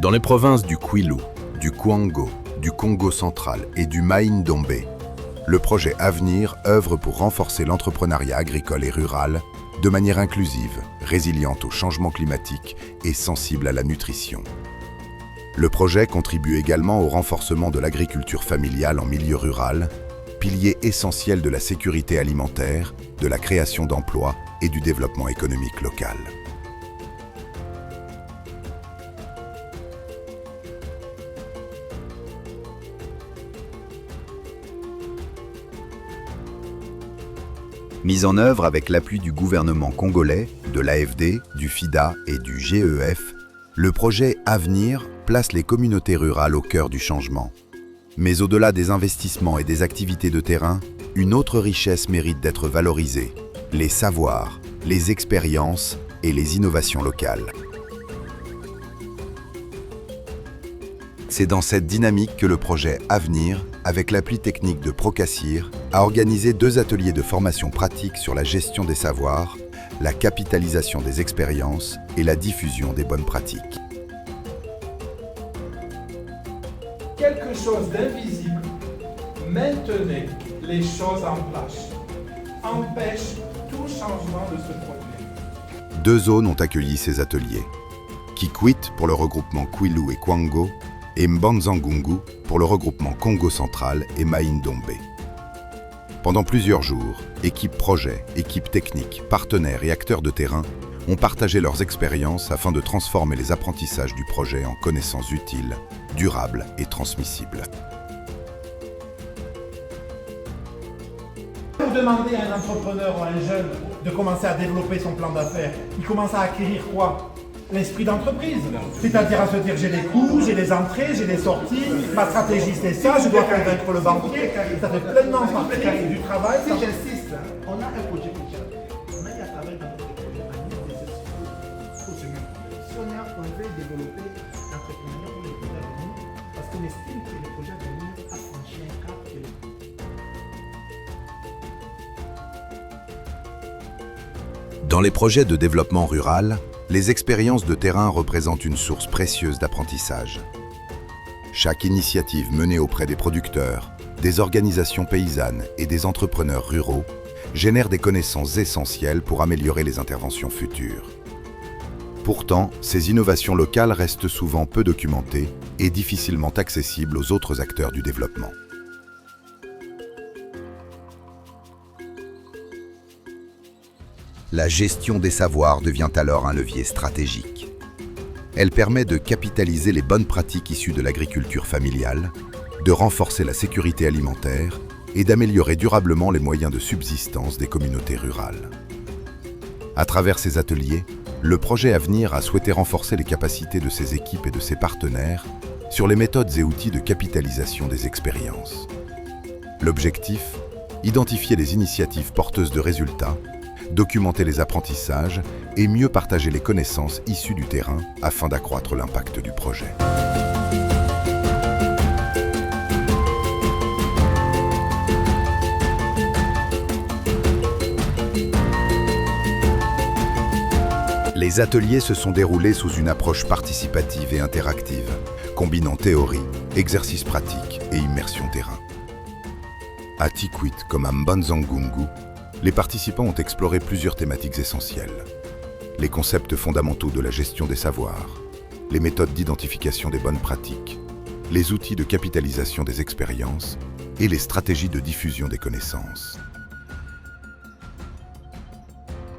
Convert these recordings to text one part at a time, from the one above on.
Dans les provinces du Kwilu, du Kwango, du Congo central et du Mai-Ndombe, le projet Avenir œuvre pour renforcer l'entrepreneuriat agricole et rural de manière inclusive, résiliente au changement climatique et sensible à la nutrition. Le projet contribue également au renforcement de l'agriculture familiale en milieu rural, pilier essentiel de la sécurité alimentaire, de la création d'emplois et du développement économique local. Mise en œuvre avec l'appui du gouvernement congolais, de l'AFD, du FIDA et du GEF, le projet Avenir place les communautés rurales au cœur du changement. Mais au-delà des investissements et des activités de terrain, une autre richesse mérite d'être valorisée, les savoirs, les expériences et les innovations locales. C'est dans cette dynamique que le projet Avenir, avec l'appui technique de Procassir, a organisé 2 ateliers de formation pratique sur la gestion des savoirs, la capitalisation des expériences et la diffusion des bonnes pratiques. Quelque chose d'invisible maintenait les choses en place, empêche tout changement de se produire. 2 zones ont accueilli ces ateliers. Kikwit pour le regroupement Kwilu et Kwango et Mbanza-Ngungu pour le regroupement Congo central et Mai-Ndombe. Pendant plusieurs jours, équipes projet, équipes techniques, partenaires et acteurs de terrain ont partagé leurs expériences afin de transformer les apprentissages du projet en connaissances utiles, durables et transmissibles. Vous demandez à un entrepreneur ou à un jeune de commencer à développer son plan d'affaires, il commence à acquérir quoi? L'esprit d'entreprise. C'est-à-dire à se dire j'ai les coûts, j'ai les entrées, j'ai les sorties, ma stratégie c'est ça, je dois convaincre le banquier. Ça fait pleinement partie du travail. Si j'insiste, on a un projet qui gère. On a qu'à travailler dans notre projet si on veut développer l'entrepreneuriat pour les projets à venir, parce qu'on estime que les projets à venir a franchi un cap. Dans les projets de développement rural, les expériences de terrain représentent une source précieuse d'apprentissage. Chaque initiative menée auprès des producteurs, des organisations paysannes et des entrepreneurs ruraux génère des connaissances essentielles pour améliorer les interventions futures. Pourtant, ces innovations locales restent souvent peu documentées et difficilement accessibles aux autres acteurs du développement. La gestion des savoirs devient alors un levier stratégique. Elle permet de capitaliser les bonnes pratiques issues de l'agriculture familiale, de renforcer la sécurité alimentaire et d'améliorer durablement les moyens de subsistance des communautés rurales. À travers ces ateliers, le projet Avenir a souhaité renforcer les capacités de ses équipes et de ses partenaires sur les méthodes et outils de capitalisation des expériences. L'objectif, identifier les initiatives porteuses de résultats, documenter les apprentissages et mieux partager les connaissances issues du terrain afin d'accroître l'impact du projet. Les ateliers se sont déroulés sous une approche participative et interactive, combinant théorie, exercices pratiques et immersion terrain. À Kikwit comme à Mbanza-Ngungu, les participants ont exploré plusieurs thématiques essentielles. Les concepts fondamentaux de la gestion des savoirs, les méthodes d'identification des bonnes pratiques, les outils de capitalisation des expériences et les stratégies de diffusion des connaissances.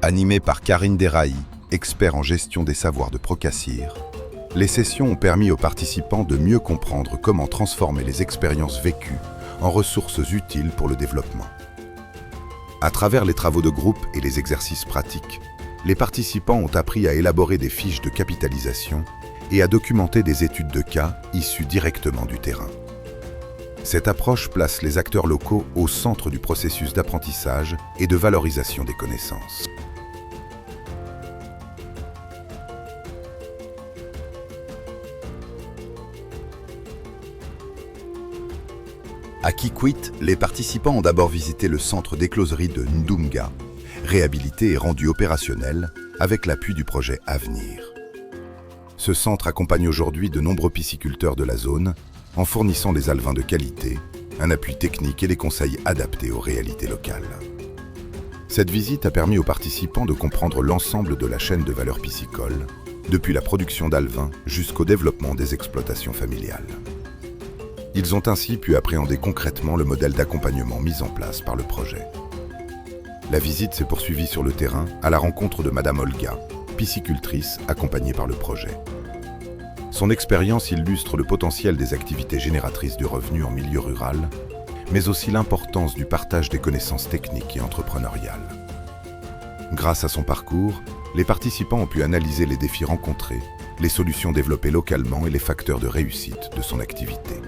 Animées par Karine Deraï, expert en gestion des savoirs de Procassir, les sessions ont permis aux participants de mieux comprendre comment transformer les expériences vécues en ressources utiles pour le développement. À travers les travaux de groupe et les exercices pratiques, les participants ont appris à élaborer des fiches de capitalisation et à documenter des études de cas issues directement du terrain. Cette approche place les acteurs locaux au centre du processus d'apprentissage et de valorisation des connaissances. À Kikwit, les participants ont d'abord visité le centre d'écloserie de Ndumga, réhabilité et rendu opérationnel avec l'appui du projet Avenir. Ce centre accompagne aujourd'hui de nombreux pisciculteurs de la zone en fournissant des alevins de qualité, un appui technique et des conseils adaptés aux réalités locales. Cette visite a permis aux participants de comprendre l'ensemble de la chaîne de valeur piscicole, depuis la production d'alevins jusqu'au développement des exploitations familiales. Ils ont ainsi pu appréhender concrètement le modèle d'accompagnement mis en place par le projet. La visite s'est poursuivie sur le terrain à la rencontre de Madame Olga, piscicultrice accompagnée par le projet. Son expérience illustre le potentiel des activités génératrices de revenus en milieu rural, mais aussi l'importance du partage des connaissances techniques et entrepreneuriales. Grâce à son parcours, les participants ont pu analyser les défis rencontrés, les solutions développées localement et les facteurs de réussite de son activité.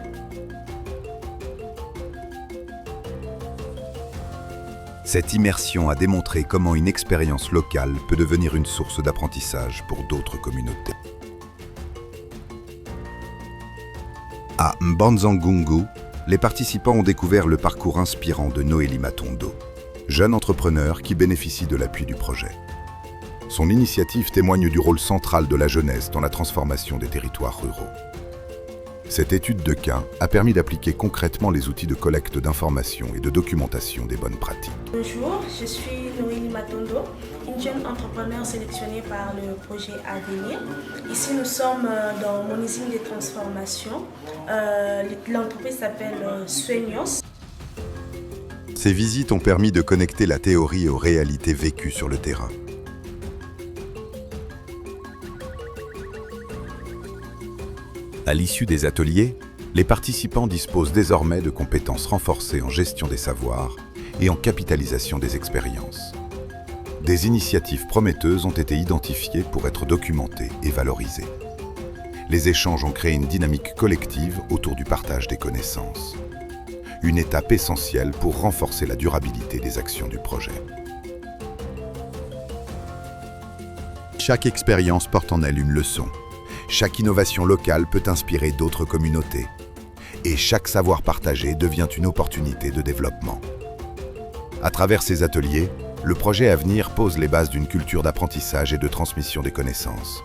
Cette immersion a démontré comment une expérience locale peut devenir une source d'apprentissage pour d'autres communautés. À Mbanzangungu, les participants ont découvert le parcours inspirant de Noélie Matondo, jeune entrepreneur qui bénéficie de l'appui du projet. Son initiative témoigne du rôle central de la jeunesse dans la transformation des territoires ruraux. Cette étude de cas a permis d'appliquer concrètement les outils de collecte d'informations et de documentation des bonnes pratiques. Bonjour, je suis Noélie Matondo, une jeune entrepreneur sélectionnée par le projet Avenir. Ici, nous sommes dans mon usine de transformation. L'entreprise s'appelle Sueños. Ces visites ont permis de connecter la théorie aux réalités vécues sur le terrain. À l'issue des ateliers, les participants disposent désormais de compétences renforcées en gestion des savoirs et en capitalisation des expériences. Des initiatives prometteuses ont été identifiées pour être documentées et valorisées. Les échanges ont créé une dynamique collective autour du partage des connaissances. Une étape essentielle pour renforcer la durabilité des actions du projet. Chaque expérience porte en elle une leçon. Chaque innovation locale peut inspirer d'autres communautés. Et chaque savoir partagé devient une opportunité de développement. À travers ces ateliers, le projet Avenir pose les bases d'une culture d'apprentissage et de transmission des connaissances.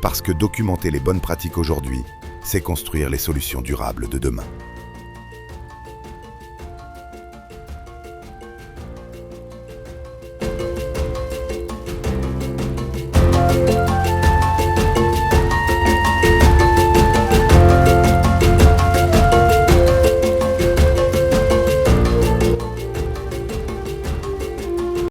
Parce que documenter les bonnes pratiques aujourd'hui, c'est construire les solutions durables de demain.